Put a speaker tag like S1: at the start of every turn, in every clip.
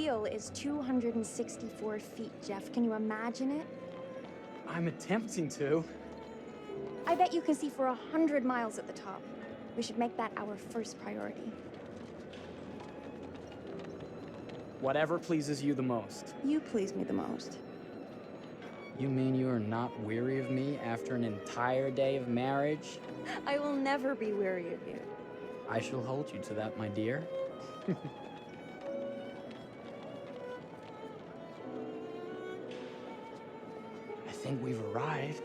S1: wheel is 264 feet, Jeff. Can you imagine it?
S2: I'm attempting to.
S1: I bet you can see for 100 miles at the top. We should make that our first priority.
S2: Whatever pleases you the most.
S1: You please me the most.
S2: You mean you are not weary of me after an entire day of marriage?
S1: I will never be weary of you.
S2: I shall hold you to that, my dear. I think we've arrived.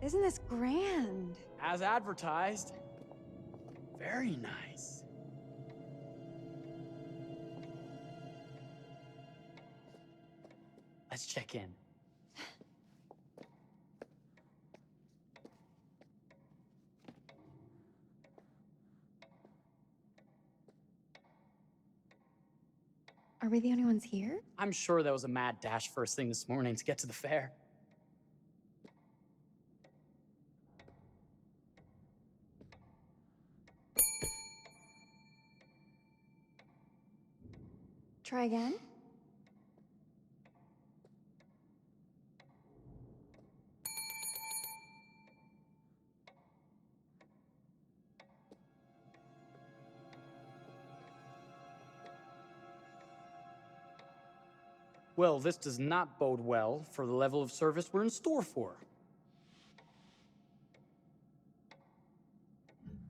S1: Isn't this grand?
S2: As advertised. Very nice. Let's check in.
S1: Are we the only ones here?
S2: I'm sure there was a mad dash first thing this morning to get to the fair.
S1: Try again?
S2: Well, this does not bode well for the level of service we're in store for.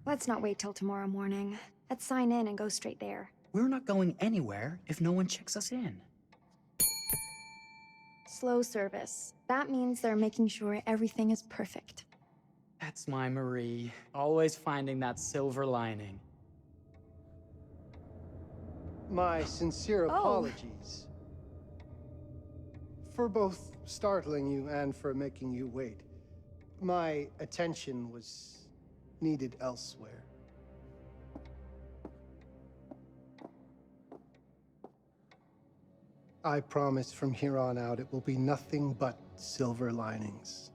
S1: Let's not wait till tomorrow morning. Let's sign in and go straight there.
S2: We're not going anywhere if no one checks us in.
S1: Slow service. That means they're making sure everything is perfect.
S2: That's my Marie, always finding that silver lining.
S3: My sincere apologies for both startling you and for making you wait. My attention was needed elsewhere. I promise from here on out it will be nothing but silver linings.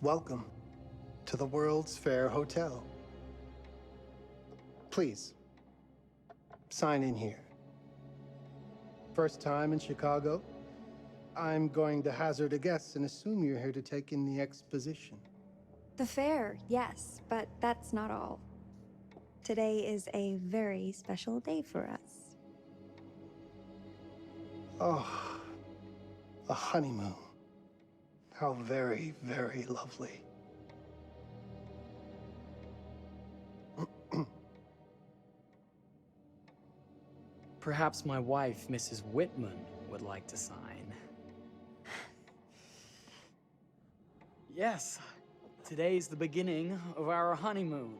S3: Welcome to the World's Fair Hotel. Please, sign in here. First time in Chicago? I'm going to hazard a guess and assume you're here to take in the exposition.
S1: The fair, yes, but that's not all. Today is a very special day for us.
S3: Oh, a honeymoon. How very, very lovely.
S2: Perhaps my wife, Mrs. Whitman, would like to sign. Yes, today's the beginning of our honeymoon.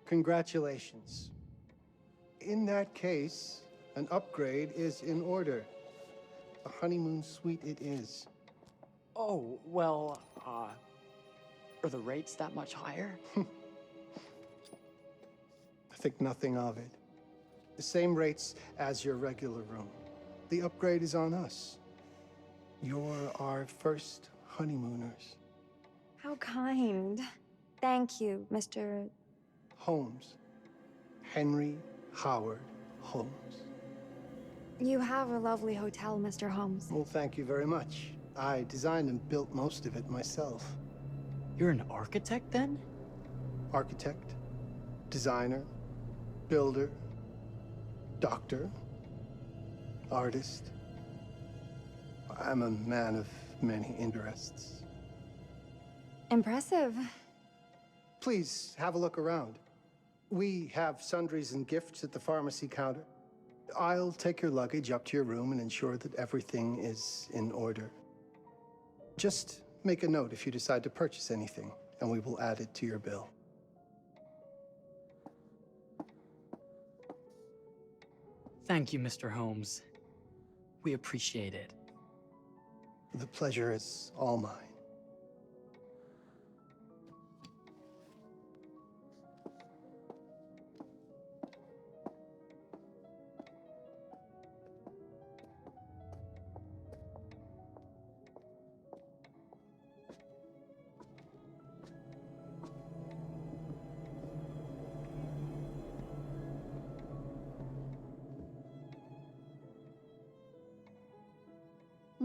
S3: Congratulations. In that case, an upgrade is in order. A honeymoon suite it is.
S2: Oh, well, are the rates that much higher?
S3: I think nothing of it. The same rates as your regular room. The upgrade is on us. You're our first honeymooners.
S1: How kind. Thank you, Mr.
S3: Holmes. Henry Howard Holmes.
S1: You have a lovely hotel, Mr. Holmes.
S3: Well, thank you very much. I designed and built most of it myself.
S2: You're an architect, then?
S3: Architect, designer, builder, doctor, artist. I'm a man of many interests.
S1: Impressive.
S3: Please have a look around. We have sundries and gifts at the pharmacy counter. I'll take your luggage up to your room and ensure that everything is in order. Just make a note if you decide to purchase anything, and we will add it to your bill.
S2: Thank you, Mr. Holmes. We appreciate it.
S3: The pleasure is all mine.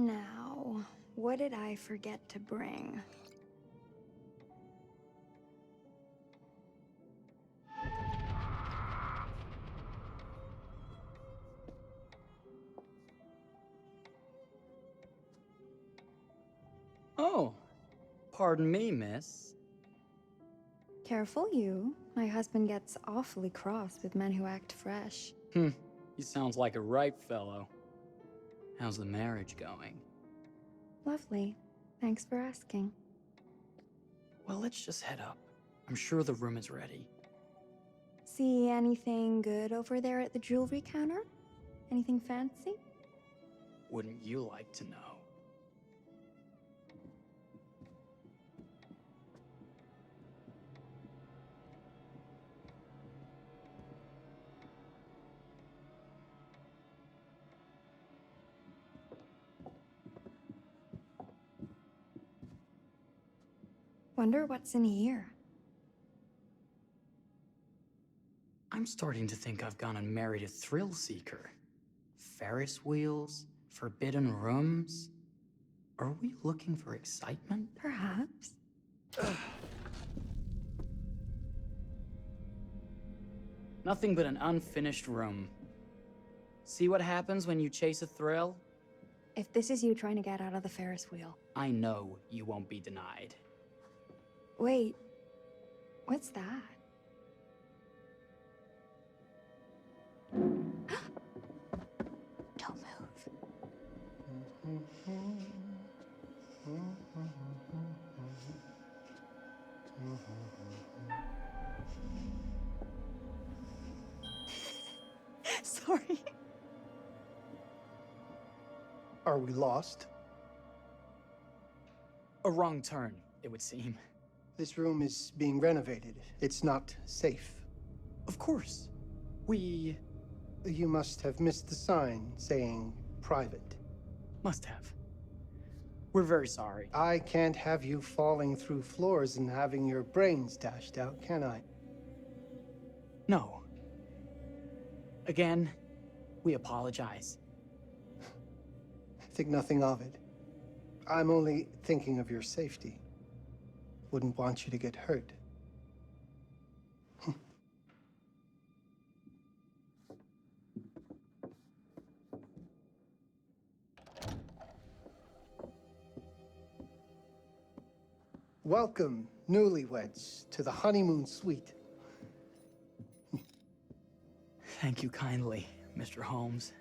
S1: Now, what did I forget to bring?
S2: Oh, pardon me, miss.
S1: Careful you. My husband gets awfully cross with men who act fresh.
S2: He sounds like a ripe fellow. How's the marriage going?
S1: Lovely. Thanks for asking.
S2: Well, let's just head up. I'm sure the room is ready.
S1: See anything good over there at the jewelry counter? Anything fancy?
S2: Wouldn't you like to know?
S1: Wonder what's in here.
S2: I'm starting to think I've gone and married a thrill seeker. Ferris wheels, forbidden rooms. Are we looking for excitement?
S1: Perhaps.
S2: Nothing but an unfinished room. See what happens when you chase a thrill?
S1: If this is you trying to get out of the Ferris wheel.
S2: I know you won't be denied.
S1: Wait, what's that? Don't move. Sorry.
S3: Are we lost?
S2: A wrong turn, it would seem.
S3: This room is being renovated. It's not safe.
S2: Of course. We
S3: You must have missed the sign saying private.
S2: must have. We're very sorry.
S3: I can't have you falling through floors and having your brains dashed out, can I?
S2: No. Again, we apologize.
S3: Think nothing of it. I'm only thinking of your safety. Wouldn't want you to get hurt. Welcome, newlyweds, to the honeymoon suite.
S2: Thank you kindly, Mr. Holmes.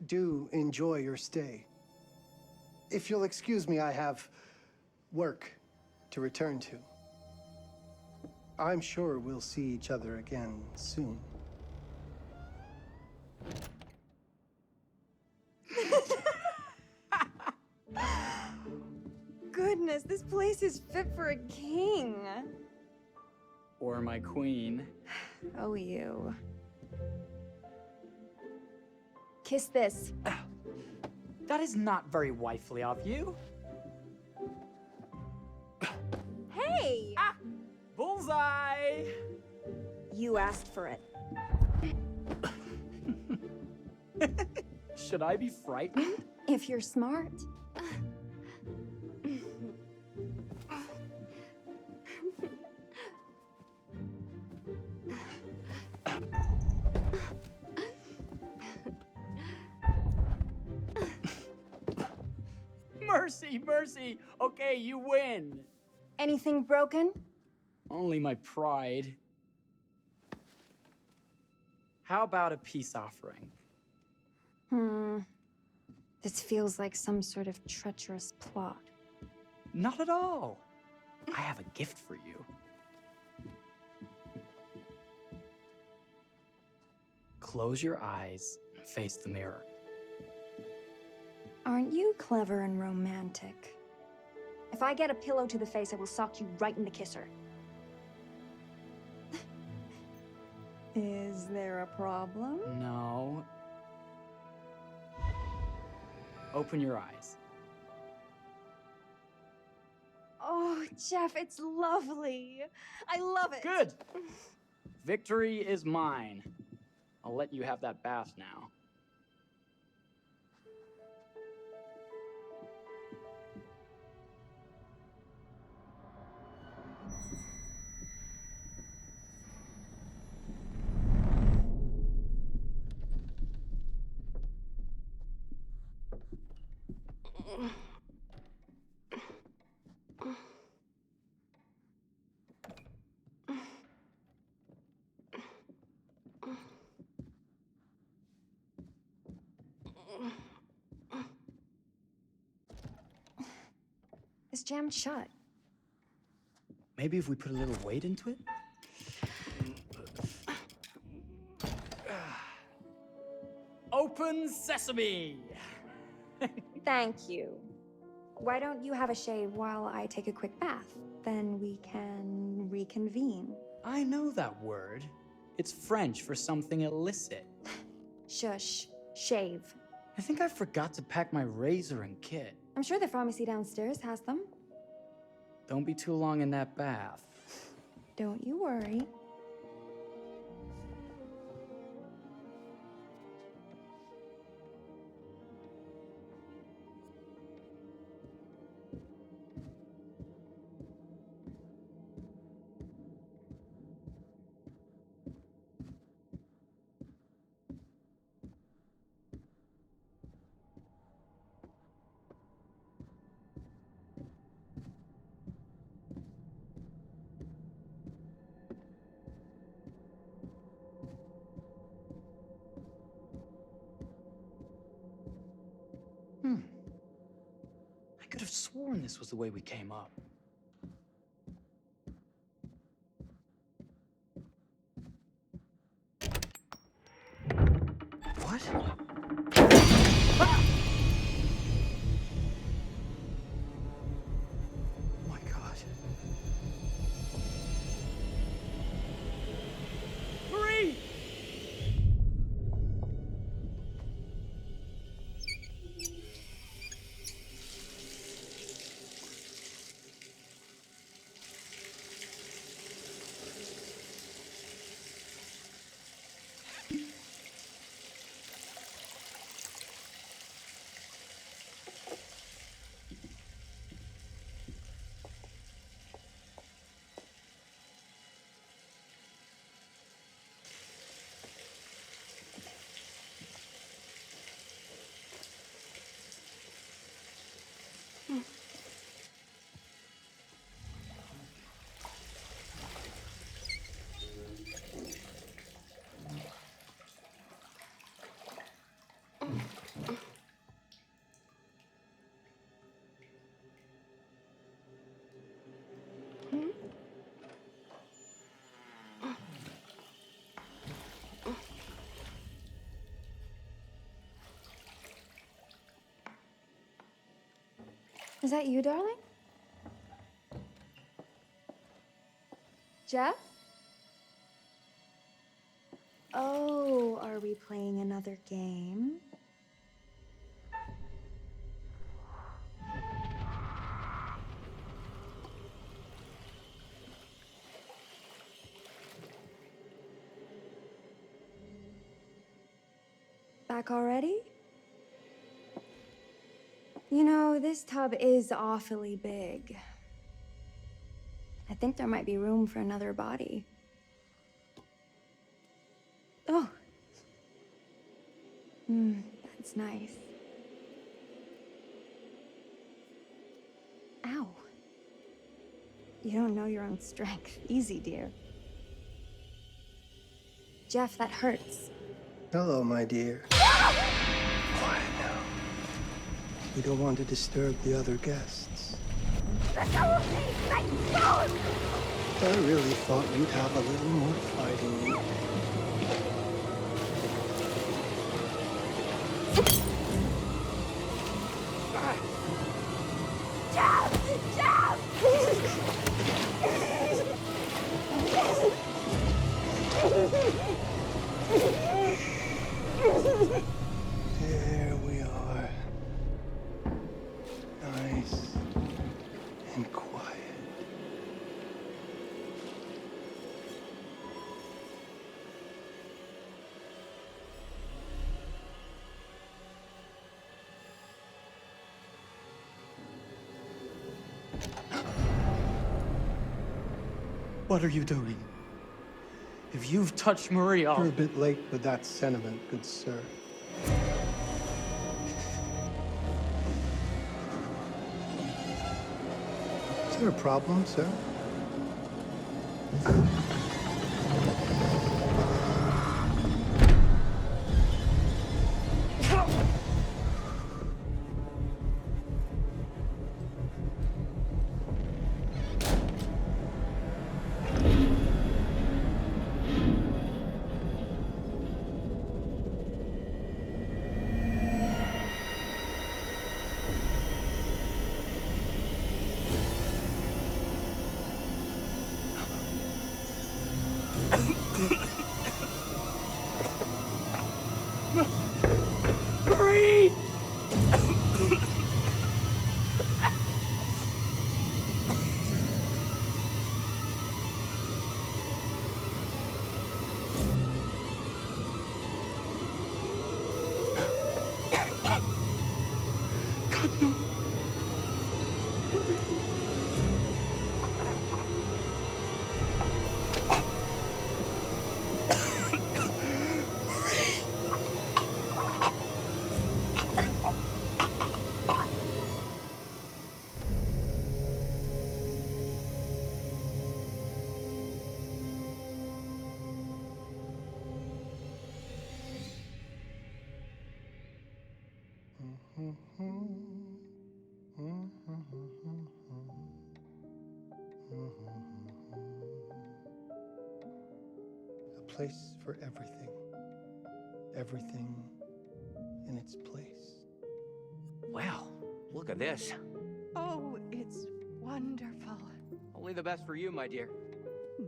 S3: Do enjoy your stay. If you'll excuse me, I have work to return to. I'm sure we'll see each other again soon.
S1: Goodness, this place is fit for a king.
S2: Or my queen.
S1: Oh, you. Kiss this.
S2: That is not very wifely of you.
S1: Hey!
S2: Bullseye!
S1: You asked for it.
S2: Should I be frightened?
S1: If you're smart.
S2: Mercy, mercy! Okay, you win.
S1: Anything broken?
S2: Only my pride. How about a peace offering?
S1: This feels like some sort of treacherous plot.
S2: Not at all. I have a gift for you. Close your eyes and face the mirror.
S1: Aren't you clever and romantic? If I get a pillow to the face, I will sock you right in the kisser. Is there a problem?
S2: No. Open your eyes.
S1: Oh, Jeff, it's lovely. I love it.
S2: Good! Victory is mine. I'll let you have that bath now.
S1: It's jammed shut.
S2: Maybe if we put a little weight into it? Open sesame!
S1: Thank you. Why don't you have a shave while I take a quick bath? Then we can reconvene.
S2: I know that word. It's French for something illicit.
S1: Shush. Shave.
S2: I think I forgot to pack my razor and kit.
S1: I'm sure the pharmacy downstairs has them.
S2: Don't be too long in that bath.
S1: Don't you worry.
S2: I could have sworn this was the way we came up. What? Ah! Oh my God. Marie! Is that you, darling? Jeff? Oh, are we playing another game? Back already? You know, this tub is awfully big. I think there might be room for another body. Oh. That's nice. Ow. You don't know your own strength. Easy, dear. Jeff, that hurts.
S3: Hello, my dear. Quiet now. We don't want to disturb the other guests.
S1: Let go of me! Let go!
S3: I really thought you'd have a little more fight in you.
S1: Jeff! Jeff!
S3: There we are. Nice and quiet.
S2: What are you doing? If you've touched Marie, I'll...
S3: You're a bit late with that sentiment, good sir. there a problem, sir?
S2: Hurry! God, no.
S3: A place for everything. Everything in its place.
S4: Well, look at this.
S5: Oh, it's wonderful.
S4: Only the best for you, my dear.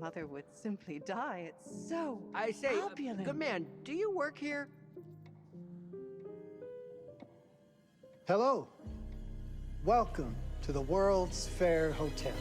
S5: Mother would simply die. It's so
S4: I say,
S5: opulent.
S4: good man, do you work here?
S3: Hello. Welcome to the World's Fair Hotel.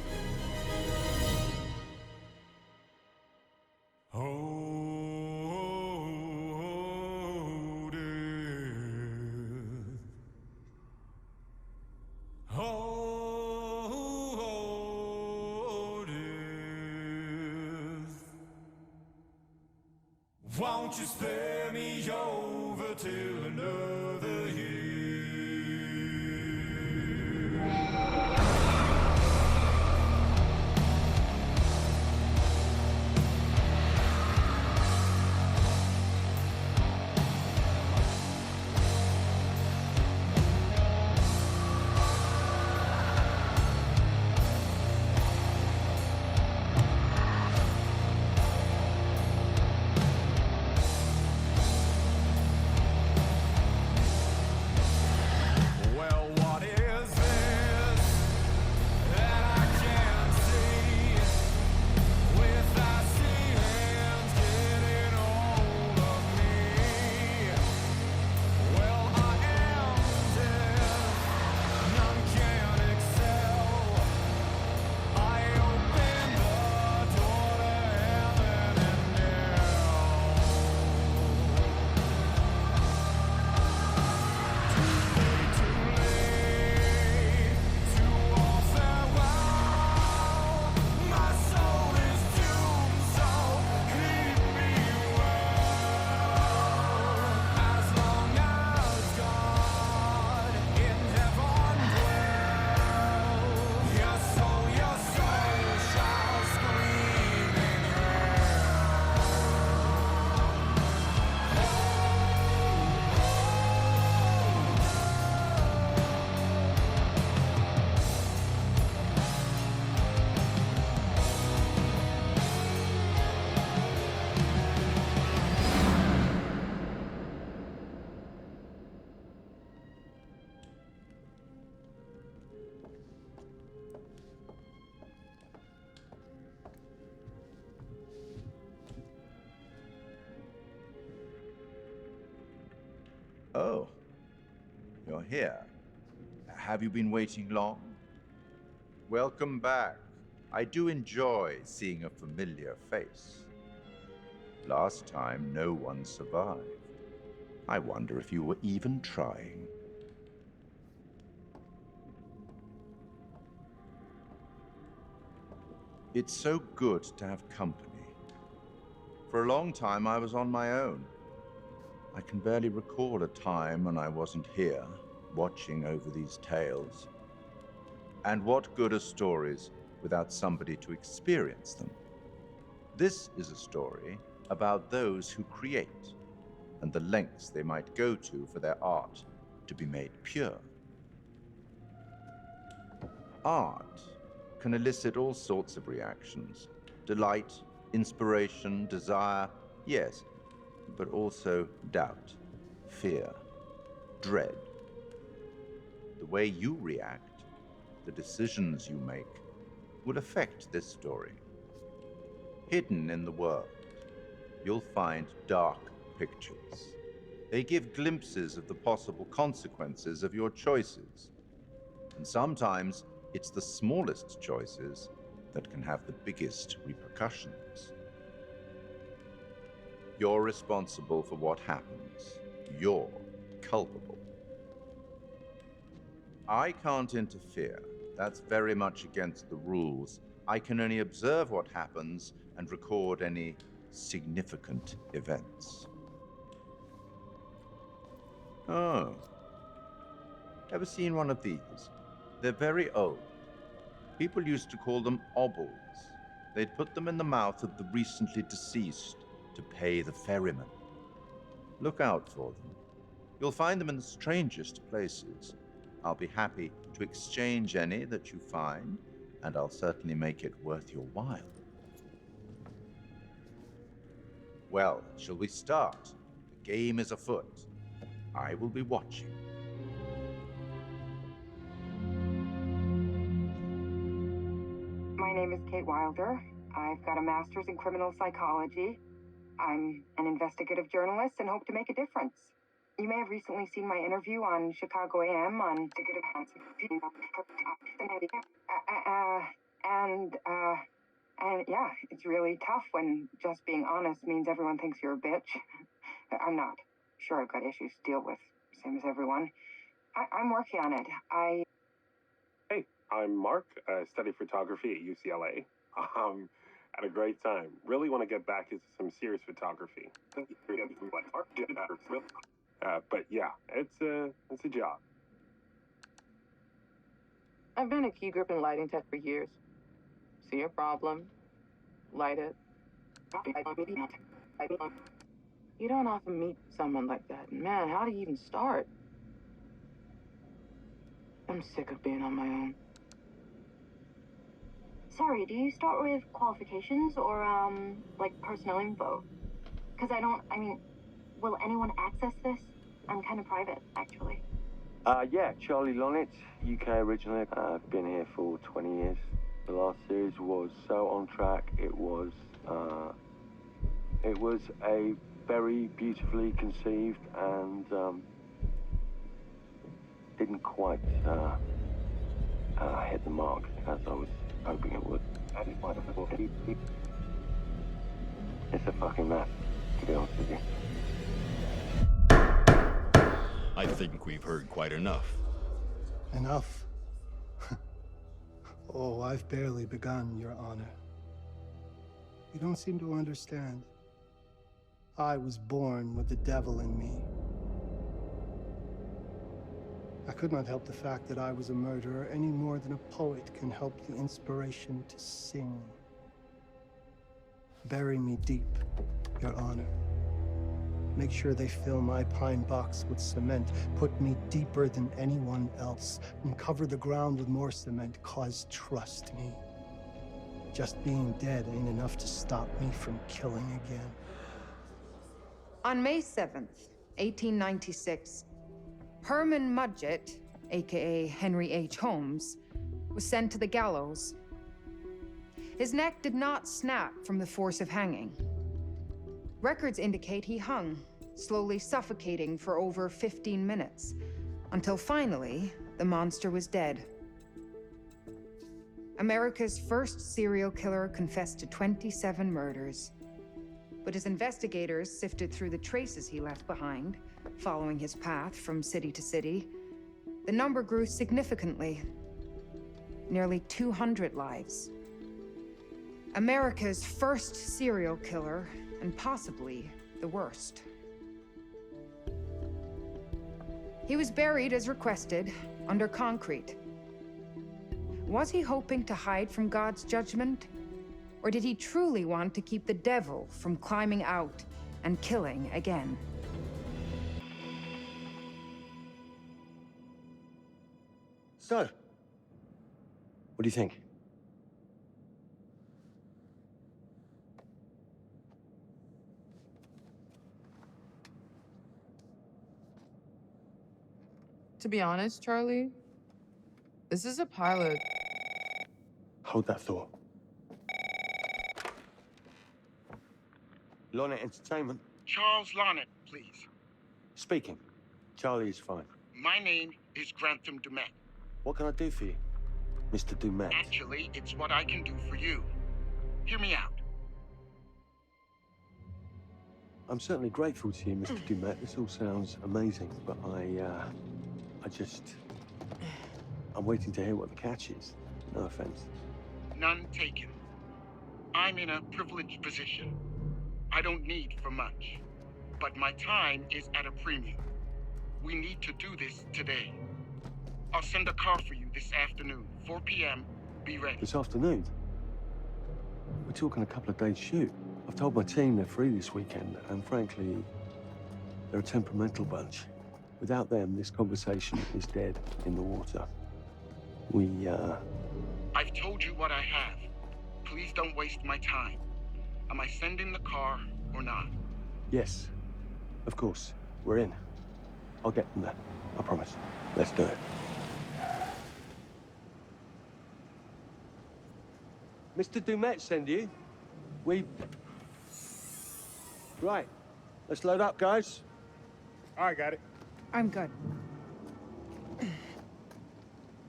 S6: Won't you spare me over till another year?
S7: Oh, you're here. Have you been waiting long? Welcome back. I do enjoy seeing a familiar face. Last time, no one survived. I wonder if you were even trying. It's so good to have company. For a long time, I was on my own. I can barely recall a time when I wasn't here, watching over these tales. And what good are stories without somebody to experience them. This is a story about those who create and the lengths they might go to for their art to be made pure. Art can elicit all sorts of reactions: delight, inspiration, desire, yes, but also doubt, fear, dread. The way you react, the decisions you make, will affect this story. Hidden in the world, you'll find dark pictures. They give glimpses of the possible consequences of your choices. And sometimes it's the smallest choices that can have the biggest repercussions. You're responsible for what happens. You're culpable. I can't interfere. That's very much against the rules. I can only observe what happens and record any significant events. Oh. Ever seen one of these? They're very old. People used to call them obels. They'd put them in the mouth of the recently deceased to pay the ferryman. Look out for them. You'll find them in the strangest places. I'll be happy to exchange any that you find, and I'll certainly make it worth your while. Well, shall we start? The game is afoot. I will be watching.
S8: My name is Kate Wilder. I've got a master's in criminal psychology. I'm an investigative journalist and hope to make a difference. You may have recently seen my interview on Chicago AM on and yeah, it's really tough when just being honest means everyone thinks you're a bitch. I'm not. Sure, I've got issues to deal with, same as everyone. I'm working on it.
S9: Hey, I'm Mark. I study photography at UCLA. Had a great time. Really want to get back into some serious photography. But yeah, it's a job.
S5: I've been a key grip and lighting tech for years. See a problem, light it. You don't often meet someone like that. Man, how do you even start? I'm sick of being on my own.
S10: Sorry, do you start with qualifications or, like personnel info? Because will anyone access this? I'm kind of private, actually.
S11: Yeah, Charlie Lonitz, UK originally. I've been here for 20 years. The last series was so on track. It was a very beautifully conceived and didn't quite hit the mark as I was hoping it would. It's a fucking mess, to be honest with you.
S12: I think we've heard quite enough.
S3: Enough? Oh, I've barely begun, Your Honor. You don't seem to understand. I was born with the devil in me. I could not help the fact that I was a murderer any more than a poet can help the inspiration to sing. Bury me deep, Your Honor. Make sure they fill my pine box with cement. Put me deeper than anyone else. And cover the ground with more cement, 'cause trust me, just being dead ain't enough to stop me from killing again.
S13: On May 7th, 1896, Herman Mudgett, aka Henry H. Holmes, was sent to the gallows. His neck did not snap from the force of hanging. Records indicate he hung, slowly suffocating for over 15 minutes, until finally, the monster was dead. America's first serial killer confessed to 27 murders. But as investigators sifted through the traces he left behind, following his path from city to city, the number grew significantly. Nearly 200 lives. America's first serial killer, and possibly the worst. He was buried as requested, under concrete. Was he hoping to hide from God's judgment? Or did he truly want to keep the devil from climbing out and killing again?
S11: So, what do you think?
S14: To be honest, Charlie, this is a pilot.
S11: Hold that thought. Lonnet Entertainment.
S15: Charles Lonnet, please.
S11: Speaking. Charlie is fine.
S15: My name is Grantham Dumet.
S11: What can I do for you, Mr. Dumet?
S15: Actually, it's what I can do for you. Hear me out.
S11: I'm certainly grateful to you, Mr. Dumet. This all sounds amazing, but I'm waiting to hear what the catch is. No offense.
S15: None taken. I'm in a privileged position. I don't need for much, but my time is at a premium. We need to do this today. I'll send a car for you this afternoon, 4 p.m. Be ready.
S11: This afternoon? We're talking a couple of days shoot. I've told my team they're free this weekend, and frankly, they're a temperamental bunch. Without them, this conversation is dead in the water.
S15: I've told you what I have. Please don't waste my time. Am I sending the car or not?
S11: Yes, of course. We're in. I'll get them there. I promise. Let's do it. Mr. Dumet send you? Right. Let's load up, guys.
S9: All right, got it.
S13: I'm good.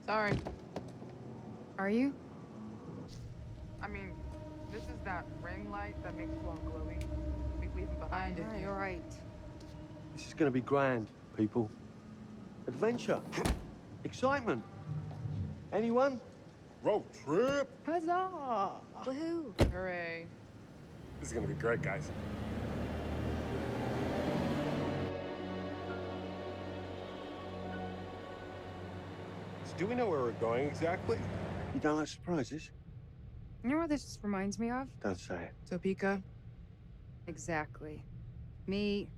S14: Sorry.
S13: Are you?
S14: I mean, this is that ring light that makes you all glowy. We leave it behind if you...
S13: You're right.
S11: This is gonna be grand, people. Adventure. Excitement. Anyone?
S9: Road trip.
S13: Huzzah!
S1: Woohoo!
S14: Hooray.
S9: This is gonna be great, guys. So do we know where we're going exactly?
S11: You don't like surprises?
S13: You know what this reminds me of?
S11: Don't say it.
S14: Topeka?
S13: Exactly. Me,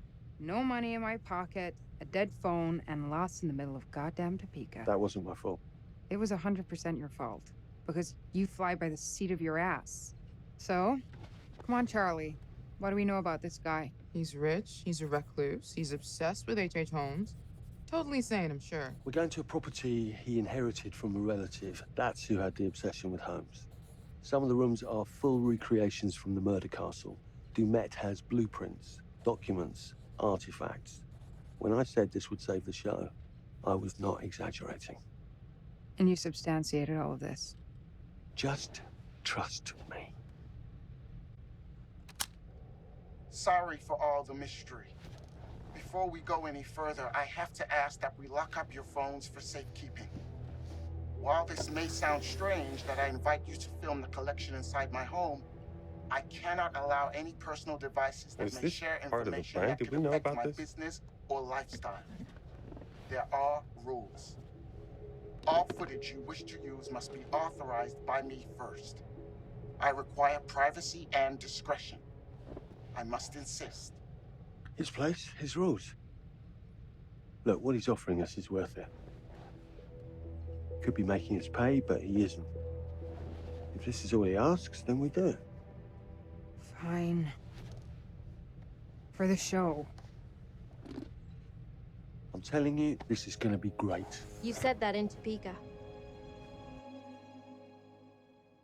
S13: no money in my pocket, a dead phone, and lost in the middle of goddamn Topeka.
S11: That wasn't my fault.
S13: It was 100% your fault. Because you fly by the seat of your ass. So, come on, Charlie. What do we know about this guy?
S14: He's rich, he's a recluse, he's obsessed with H.H. Holmes. Totally sane, I'm sure.
S11: We're going to a property he inherited from a relative. That's who had the obsession with Holmes. Some of the rooms are full recreations from the murder castle. Dumet has blueprints, documents, artifacts. When I said this would save the show, I was not exaggerating.
S13: And you substantiated all of this.
S11: Just trust me.
S15: Sorry for all the mystery. Before we go any further, I have to ask that we lock up your phones for safekeeping. While this may sound strange that I invite you to film the collection inside my home, I cannot allow any personal devices that
S9: Is
S15: may
S9: this
S15: share
S9: part of the
S15: information
S9: plan?
S15: that
S9: Did
S15: could
S9: we know
S15: affect
S9: about
S15: my
S9: this?
S15: business or lifestyle. There are rules. All footage you wish to use must be authorized by me first. I require privacy and discretion. I must insist.
S11: His place, his rules. Look, what he's offering us is worth it. Could be making us pay, but he isn't. If this is all he asks, then we do it.
S13: Fine. For the show.
S11: I'm telling you, this is gonna be great.
S16: You said that in Topeka.